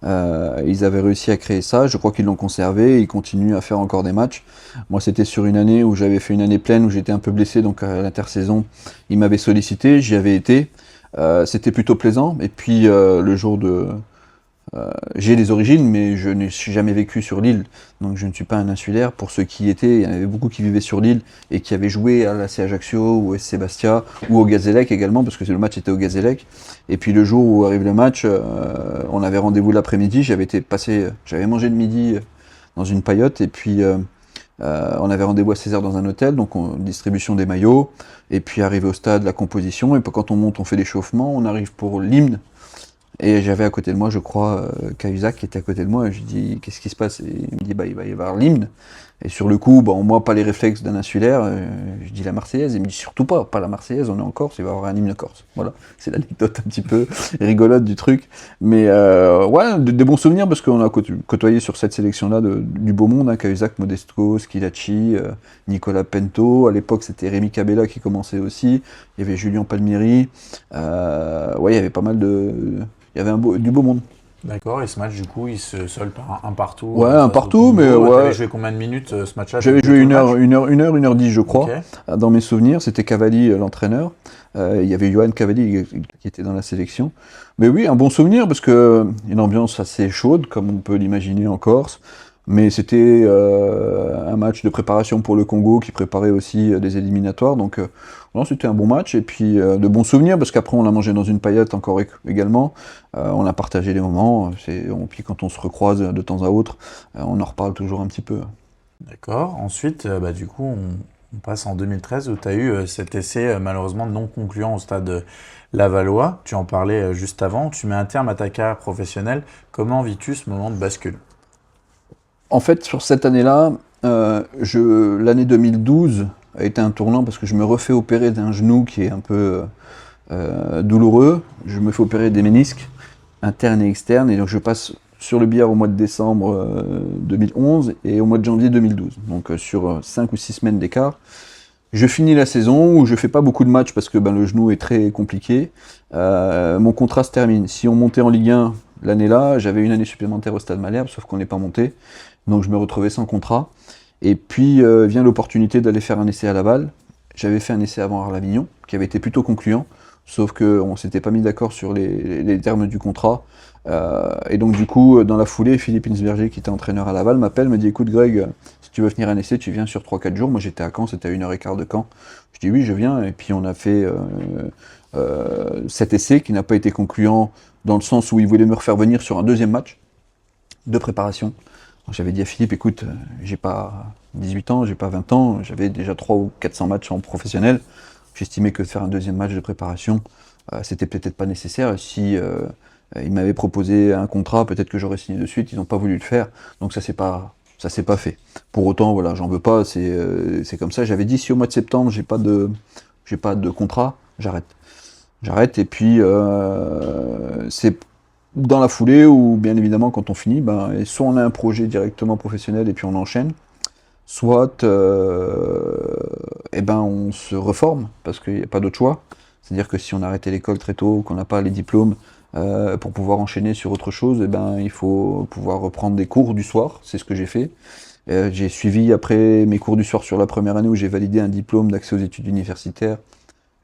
Ils avaient réussi à créer ça, je crois qu'ils l'ont conservé, ils continuent à faire encore des matchs. Moi, c'était sur une année où j'avais fait une année pleine, où j'étais un peu blessé, donc à l'intersaison, ils m'avaient sollicité, j'y avais été. C'était plutôt plaisant, et puis le jour de... j'ai des origines, mais je ne suis jamais vécu sur l'île, donc je ne suis pas un insulaire. Pour ceux qui y étaient, il y en avait beaucoup qui vivaient sur l'île et qui avaient joué à l'AC Ajaccio ou au SC Bastia ou au Gazélec également, parce que le match était au Gazélec. Et puis le jour où arrive le match, on avait rendez-vous l'après-midi, j'avais mangé le midi dans une paillote, et puis on avait rendez-vous à 16h dans un hôtel, donc distribution des maillots, et puis arrivé au stade, la composition, et puis quand on monte, on fait l'échauffement, on arrive pour l'hymne. Et j'avais à côté de moi, je crois, Cahuzac qui était à côté de moi, et je lui dis, qu'est-ce qui se passe? Et il me dit, il va y avoir l'hymne. Et sur le coup, bon, moi, pas les réflexes d'un insulaire, je dis la Marseillaise, il me dit surtout pas la Marseillaise, on est en Corse, il va y avoir un hymne corse. Voilà, c'est l'anecdote un petit peu rigolote du truc. Mais ouais, des bons souvenirs, parce qu'on a côtoyé sur cette sélection-là du beau monde, hein, Cahuzac, Modesco, Schilacci, Nicolas Pento. À l'époque, c'était Rémi Cabella qui commençait aussi. Il y avait Julien Palmieri. Ouais, il y avait pas mal de... Il y avait du beau monde. D'accord, et ce match, du coup, il se solde par un partout. Ouais, un partout, mais ouais. ouais. T'avais joué combien de minutes ce match-là? J'avais joué 1h10, je crois. Ok. Dans mes souvenirs, c'était Cavalli l'entraîneur. Il y avait Johan Cavalli qui était dans la sélection. Mais oui, un bon souvenir, parce que une ambiance assez chaude, comme on peut l'imaginer en Corse. Mais c'était un match de préparation pour le Congo qui préparait aussi des éliminatoires. Donc non, c'était un bon match et puis de bons souvenirs parce qu'après on a mangé dans une paillette encore également. On a partagé les moments. Puis quand on se recroise de temps à autre, on en reparle toujours un petit peu. D'accord. Ensuite, du coup, on passe en 2013 où tu as eu cet essai malheureusement non concluant au stade Lavallois. Tu en parlais juste avant. Tu mets un terme à ta carrière professionnelle. Comment vis-tu ce moment de bascule? En fait, sur cette année-là, l'année 2012 a été un tournant parce que je me refais opérer d'un genou qui est un peu douloureux. Je me fais opérer des ménisques internes et externes, et donc je passe sur le billard au mois de décembre 2011 et au mois de janvier 2012. Donc sur 5 ou 6 semaines d'écart. Je finis la saison où je fais pas beaucoup de matchs parce que le genou est très compliqué. Mon contrat se termine. Si on montait en Ligue 1 l'année-là, j'avais une année supplémentaire au Stade Malherbe, sauf qu'on n'est pas monté. Donc je me retrouvais sans contrat. Et puis vient l'opportunité d'aller faire un essai à Laval. J'avais fait un essai avant Arles-Avignon, qui avait été plutôt concluant, sauf qu'on ne s'était pas mis d'accord sur les termes du contrat. Et donc du coup, dans la foulée, Philippe Insberger, qui était entraîneur à Laval, m'appelle, me dit « Écoute Greg, si tu veux finir un essai, tu viens sur 3-4 jours. » Moi j'étais à Caen, c'était à 1h15 de Caen. Je dis « Oui, je viens. » Et puis on a fait cet essai qui n'a pas été concluant dans le sens où il voulait me refaire venir sur un deuxième match de préparation. J'avais dit à Philippe, écoute, j'ai pas 18 ans, j'ai pas 20 ans, j'avais déjà 300 ou 400 matchs en professionnel. J'estimais que de faire un deuxième match de préparation, c'était peut-être pas nécessaire. Si ils m'avaient proposé un contrat, peut-être que j'aurais signé de suite, ils n'ont pas voulu le faire. Donc ça s'est pas fait. Pour autant, voilà, j'en veux pas, c'est comme ça. J'avais dit, si au mois de septembre, j'ai pas de contrat, j'arrête. Et puis, c'est dans la foulée où, bien évidemment, quand on finit, soit on a un projet directement professionnel et puis on enchaîne, soit on se reforme, parce qu'il n'y a pas d'autre choix. C'est-à-dire que si on a arrêté l'école très tôt, qu'on n'a pas les diplômes pour pouvoir enchaîner sur autre chose, il faut pouvoir reprendre des cours du soir, c'est ce que j'ai fait. J'ai suivi après mes cours du soir sur la première année où j'ai validé un diplôme d'accès aux études universitaires,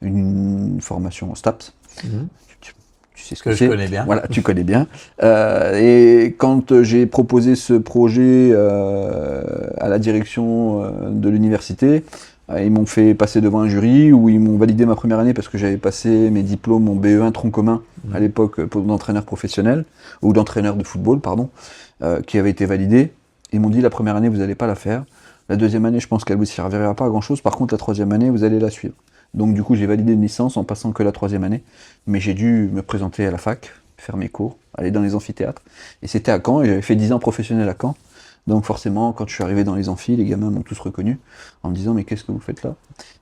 une formation en STAPS. Tu sais ce que c'est. Je connais bien. Voilà, tu connais bien. Et quand j'ai proposé ce projet à la direction de l'université, ils m'ont fait passer devant un jury où ils m'ont validé ma première année parce que j'avais passé mes diplômes, mon BE1 tronc commun à l'époque d'entraîneur professionnel, ou d'entraîneur de football, pardon, qui avait été validé. Ils m'ont dit la première année, vous n'allez pas la faire. La deuxième année, je pense qu'elle ne vous servira pas à grand-chose. Par contre, la troisième année, vous allez la suivre. Donc du coup, j'ai validé une licence en passant que la troisième année. Mais j'ai dû me présenter à la fac, faire mes cours, aller dans les amphithéâtres. Et c'était à Caen, et j'avais fait 10 ans professionnel à Caen. Donc forcément, quand je suis arrivé dans les amphis, les gamins m'ont tous reconnu en me disant « Mais qu'est-ce que vous faites là ?»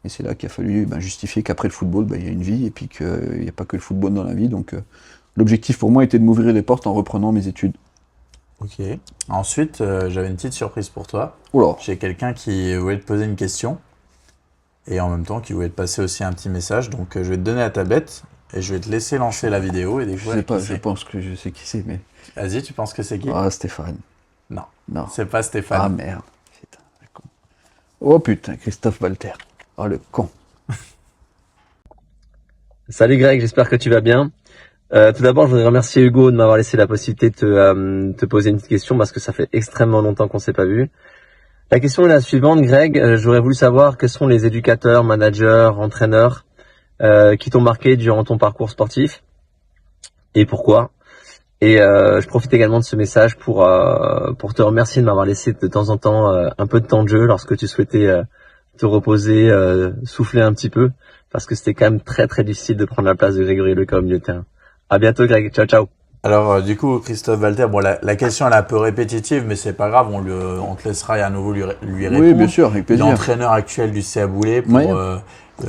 Et c'est là qu'il a fallu justifier qu'après le football, il y a une vie, et puis qu'il n'y a pas que le football dans la vie. Donc l'objectif pour moi était de m'ouvrir les portes en reprenant mes études. Ok. Ensuite, j'avais une petite surprise pour toi. Oula. J'ai quelqu'un qui voulait te poser une question et en même temps qui voulait te passer aussi un petit message. Donc je vais te donner la tablette et je vais te laisser lancer la vidéo et découvrir qui c'est. Je pense que je sais qui c'est, mais... Vas-y, tu penses que c'est qui? Ah, Stéphane. Non, c'est pas Stéphane. Ah merde. Putain, le con. Oh putain, Christophe Walter. Oh le con. Salut Greg, j'espère que tu vas bien. Tout d'abord, je voudrais remercier Hugo de m'avoir laissé la possibilité de te poser une petite question parce que ça fait extrêmement longtemps qu'on s'est pas vu. La question est la suivante, Greg. J'aurais voulu savoir quels sont les éducateurs, managers, entraîneurs qui t'ont marqué durant ton parcours sportif et pourquoi. Et je profite également de ce message pour te remercier de m'avoir laissé de temps en temps un peu de temps de jeu lorsque tu souhaitais te reposer, souffler un petit peu, parce que c'était quand même très très difficile de prendre la place de Grégory Lecaux au milieu de terrain. À bientôt Greg, ciao ciao. Alors, du coup, Christophe Walter, bon, la question elle est un peu répétitive, mais c'est pas grave, on te laissera à nouveau lui répondre. Oui, bien sûr, avec Il est plaisir. entraîneur actuel du CA Boulay pour Ouais.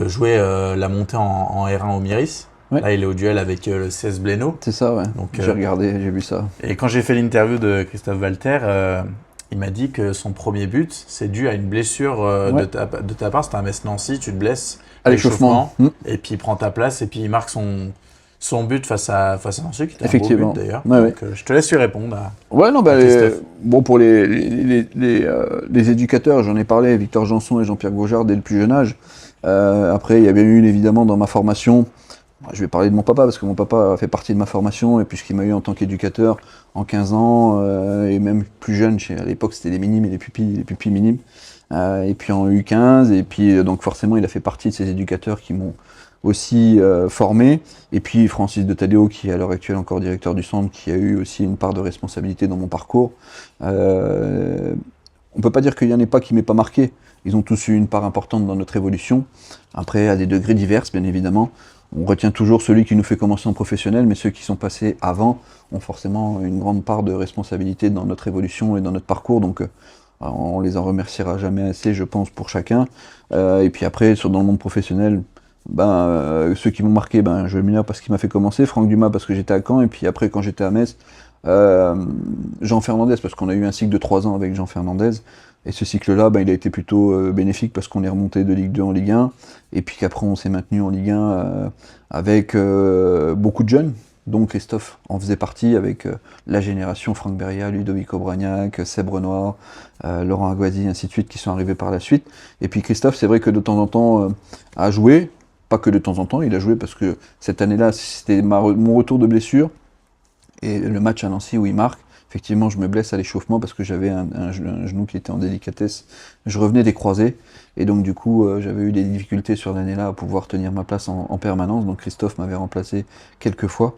jouer la montée en R1 au Miris. Ouais. Là, il est au duel avec le CS Blénaud. C'est ça, ouais. Donc, J'ai regardé, j'ai vu ça. Et quand j'ai fait l'interview de Christophe Walter, il m'a dit que son premier but, c'est dû à une blessure Ouais. de ta part. C'était un Metz-Nancy, tu te blesses À l'échauffement. et puis il prend ta place et puis il marque son but face à Nancy, qui était un beau Effectivement. but d'ailleurs. Ouais, Donc, je te laisse lui répondre. Ouais, non, bah, Christophe. bon, pour les éducateurs, j'en ai parlé, Victor Janson et Jean-Pierre Gaujard dès le plus jeune âge. Après, il y avait eu évidemment dans ma formation, je vais parler de mon papa parce que mon papa a fait partie de ma formation et puis ce qu'il m'a eu en tant qu'éducateur en 15 ans et même plus jeune, à l'époque c'était les minimes et les pupilles minimes, et puis en U15, et puis donc forcément il a fait partie de ces éducateurs qui m'ont aussi formé, et puis Francis de Tadeo qui est à l'heure actuelle encore directeur du centre, qui a eu aussi une part de responsabilité dans mon parcours. On peut pas dire qu'il y en ait pas qui m'aient pas marqué, ils ont tous eu une part importante dans notre évolution, après à des degrés divers bien évidemment. On retient toujours celui qui nous fait commencer en professionnel, mais ceux qui sont passés avant ont forcément une grande part de responsabilité dans notre évolution et dans notre parcours, donc on les en remerciera jamais assez, je pense, pour chacun. Et puis après, dans le monde professionnel, ceux qui m'ont marqué, Joël Muller parce qu'il m'a fait commencer, Franck Dumas parce que j'étais à Caen, et puis après quand j'étais à Metz, Jean Fernandez parce qu'on a eu un cycle de 3 ans avec Jean Fernandez, et ce cycle-là, il a été plutôt bénéfique parce qu'on est remonté de Ligue 2 en Ligue 1, et puis qu'après on s'est maintenu en Ligue 1 avec beaucoup de jeunes, dont Christophe en faisait partie, avec la génération Franck Beria, Ludovic Aubragnac, Seb Renoir, Laurent Aguazi, ainsi de suite, qui sont arrivés par la suite. Et puis Christophe, c'est vrai que de temps en temps a joué, pas que de temps en temps, il a joué parce que cette année-là, c'était mon retour de blessure, et le match à Nancy où il marque, effectivement, je me blesse à l'échauffement parce que j'avais un genou qui était en délicatesse. Je revenais des croisés, et donc du coup, j'avais eu des difficultés sur l'année-là à pouvoir tenir ma place en permanence. Donc Christophe m'avait remplacé quelques fois.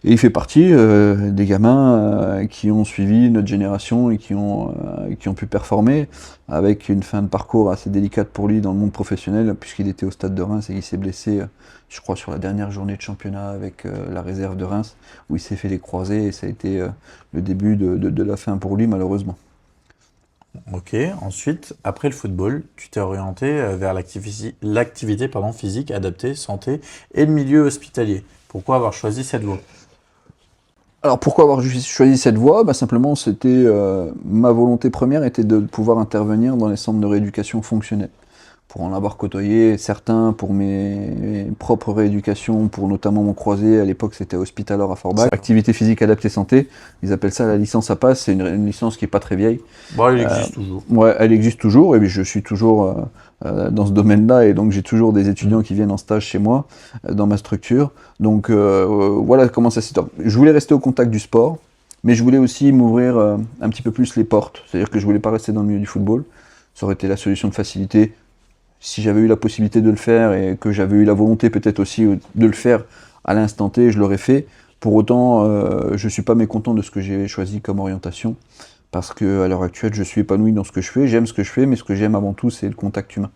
Et il fait partie des gamins qui ont suivi notre génération et qui ont pu performer, avec une fin de parcours assez délicate pour lui dans le monde professionnel, puisqu'il était au Stade de Reims et il s'est blessé, je crois, sur la dernière journée de championnat avec la réserve de Reims, où il s'est fait les croisés, et ça a été le début de la fin pour lui, malheureusement. Ok, ensuite, après le football, tu t'es orienté vers l'activité physique adaptée, santé et le milieu hospitalier. Pourquoi avoir choisi cette voie? Alors pourquoi avoir choisi cette voie? Simplement, c'était ma volonté première était de pouvoir intervenir dans les centres de rééducation fonctionnelle. Pour en avoir côtoyé certains, pour mes propres rééducations, pour notamment mon croisé, à l'époque c'était Hospitalor à Forbach. Activité physique adaptée santé, ils appellent ça la licence APAS, c'est une licence qui n'est pas très vieille. Bon, elle existe toujours. Ouais, elle existe toujours, et puis je suis toujours dans ce domaine-là, et donc j'ai toujours des étudiants qui viennent en stage chez moi, dans ma structure. Donc voilà comment ça s'est... Je voulais rester au contact du sport, mais je voulais aussi m'ouvrir un petit peu plus les portes. C'est-à-dire que je voulais pas rester dans le milieu du football, ça aurait été la solution de facilité. Si j'avais eu la possibilité de le faire, et que j'avais eu la volonté peut-être aussi de le faire à l'instant T, je l'aurais fait. Pour autant, je ne suis pas mécontent de ce que j'ai choisi comme orientation, parce qu'à l'heure actuelle, je suis épanoui dans ce que je fais, j'aime ce que je fais, mais ce que j'aime avant tout, c'est le contact humain.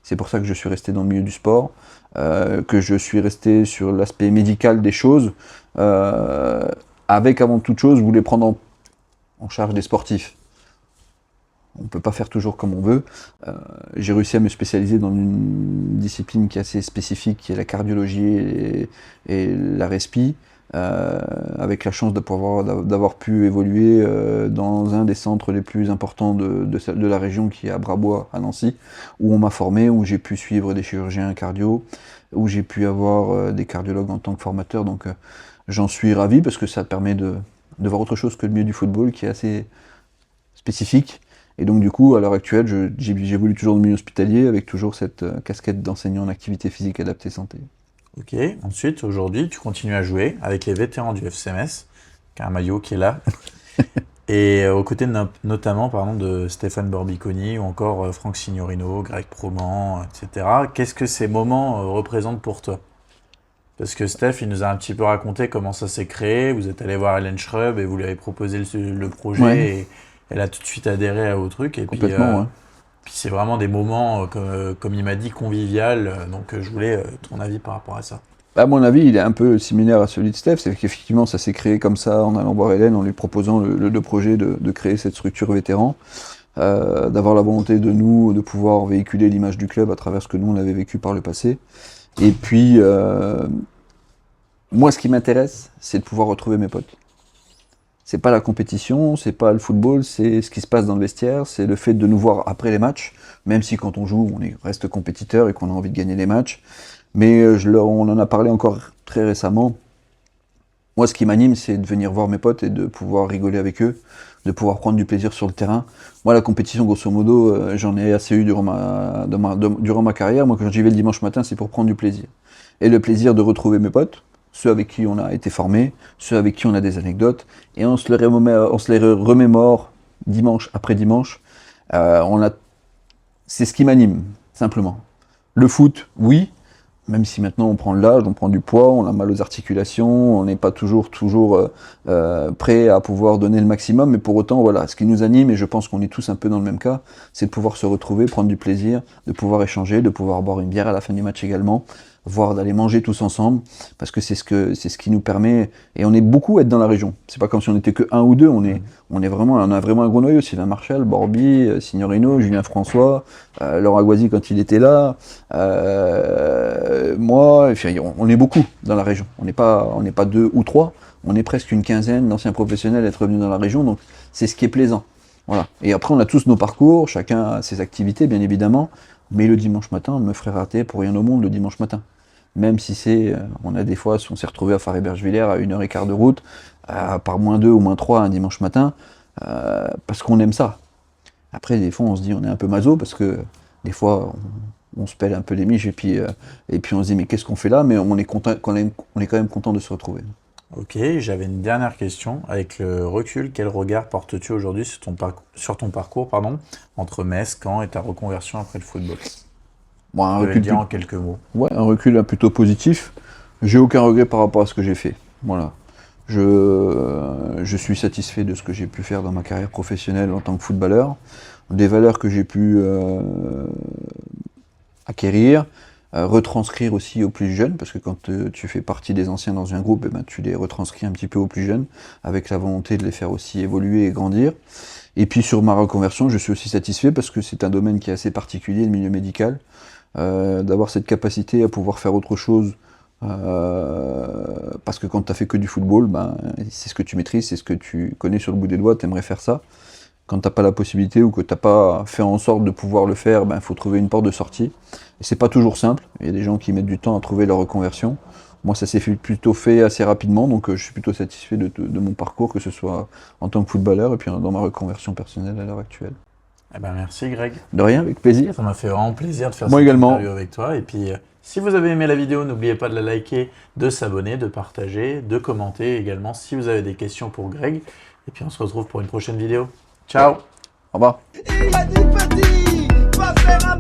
C'est pour ça que je suis resté dans le milieu du sport, que je suis resté sur l'aspect médical des choses, avec avant toute chose, je voulais prendre en charge des sportifs. On ne peut pas faire toujours comme on veut. J'ai réussi à me spécialiser dans une discipline qui est assez spécifique, qui est la cardiologie et la respi, avec la chance d'avoir pu évoluer dans un des centres les plus importants de la région, qui est à Brabois, à Nancy, où on m'a formé, où j'ai pu suivre des chirurgiens cardio, où j'ai pu avoir des cardiologues en tant que formateur. Donc j'en suis ravi, parce que ça permet de voir autre chose que le milieu du football, qui est assez spécifique. Et donc du coup, à l'heure actuelle, j'évolue toujours dans le milieu hospitalier, avec toujours cette casquette d'enseignant en activité physique adaptée santé. Ok, ensuite, aujourd'hui, tu continues à jouer avec les vétérans du FC Metz, qui a un maillot qui est là, et aux côtés notamment de Stéphane Borbiconi, ou encore Franck Signorino, Greg Proman, etc. Qu'est-ce que ces moments représentent pour toi? Parce que Steph, il nous a un petit peu raconté comment ça s'est créé, vous êtes allé voir Hélène Schrub et vous lui avez proposé le projet, Ouais. et elle a tout de suite adhéré au truc. Et Complètement, ouais. puis c'est vraiment des moments, comme il m'a dit, convivial. Donc je voulais ton avis par rapport à ça. À mon avis, il est un peu similaire à celui de Steph, c'est qu'effectivement, ça s'est créé comme ça en allant voir Hélène, en lui proposant le projet de créer cette structure vétéran, d'avoir la volonté de nous, de pouvoir véhiculer l'image du club à travers ce que nous, on avait vécu par le passé. Et puis, moi, ce qui m'intéresse, c'est de pouvoir retrouver mes potes. C'est pas la compétition, c'est pas le football, c'est ce qui se passe dans le vestiaire, c'est le fait de nous voir après les matchs, même si quand on joue, reste compétiteur et qu'on a envie de gagner les matchs. Mais on en a parlé encore très récemment. Moi, ce qui m'anime, c'est de venir voir mes potes et de pouvoir rigoler avec eux, de pouvoir prendre du plaisir sur le terrain. Moi, la compétition, grosso modo, j'en ai assez eu durant ma carrière. Moi, quand j'y vais le dimanche matin, c'est pour prendre du plaisir. Et le plaisir de retrouver mes potes, ceux avec qui on a été formés, ceux avec qui on a des anecdotes, et on se les remémore dimanche après dimanche. C'est ce qui m'anime, simplement. Le foot, oui, même si maintenant on prend de l'âge, on prend du poids, on a mal aux articulations, on n'est pas toujours prêt à pouvoir donner le maximum, mais pour autant, voilà, ce qui nous anime, et je pense qu'on est tous un peu dans le même cas, c'est de pouvoir se retrouver, prendre du plaisir, de pouvoir échanger, de pouvoir boire une bière à la fin du match également, voire d'aller manger tous ensemble, parce que c'est ce qui nous permet, et on est beaucoup à être dans la région. C'est pas comme si on était que un ou deux, on a vraiment un gros noyau. Sylvain Marchal, Borby, Signorino, Julien François, Laurent Aguazi quand il était là, moi, enfin, on est beaucoup dans la région. On n'est pas deux ou trois, on est presque une quinzaine d'anciens professionnels à être revenus dans la région, donc c'est ce qui est plaisant. Voilà. Et après, on a tous nos parcours, chacun a ses activités, bien évidemment. Mais le dimanche matin, on me ferait rater pour rien au monde le dimanche matin. Même si on s'est retrouvé à Faré-Bergevillers à 1h15 de route, par -2 ou -3 un dimanche matin, parce qu'on aime ça. Après, des fois, on se dit, on est un peu maso, parce que des fois, on se pèle un peu les miches, et puis on se dit, mais qu'est-ce qu'on fait là? Mais on est quand même content de se retrouver. Ok, j'avais une dernière question. Avec le recul, quel regard portes-tu aujourd'hui sur ton parcours entre Metz, Caen et ta reconversion après le football? Bon, un Je vais recul le dire en quelques mots. Ouais, un recul plutôt positif. J'ai aucun regret par rapport à ce que j'ai fait. Voilà. Je suis satisfait de ce que j'ai pu faire dans ma carrière professionnelle en tant que footballeur, des valeurs que j'ai pu acquérir, retranscrire aussi aux plus jeunes, parce que quand tu fais partie des anciens dans un groupe, tu les retranscris un petit peu aux plus jeunes, avec la volonté de les faire aussi évoluer et grandir. Et puis sur ma reconversion, je suis aussi satisfait parce que c'est un domaine qui est assez particulier, le milieu médical, d'avoir cette capacité à pouvoir faire autre chose, parce que quand tu as fait que du football, c'est ce que tu maîtrises, c'est ce que tu connais sur le bout des doigts, tu aimerais faire ça. Quand tu n'as pas la possibilité ou que tu n'as pas fait en sorte de pouvoir le faire, faut trouver une porte de sortie. Et c'est pas toujours simple, il y a des gens qui mettent du temps à trouver leur reconversion. Moi, ça s'est plutôt fait assez rapidement, donc je suis plutôt satisfait de mon parcours, que ce soit en tant que footballeur et puis dans ma reconversion personnelle à l'heure actuelle. Eh ben, merci Greg. De rien, avec plaisir. Ça m'a fait vraiment plaisir de faire Moi cette également. interview avec toi. Et puis, si vous avez aimé la vidéo, n'oubliez pas de la liker, de s'abonner, de partager, de commenter également si vous avez des questions pour Greg. Et puis, on se retrouve pour une prochaine vidéo. Ciao. Au revoir. Il a dit petit, va faire un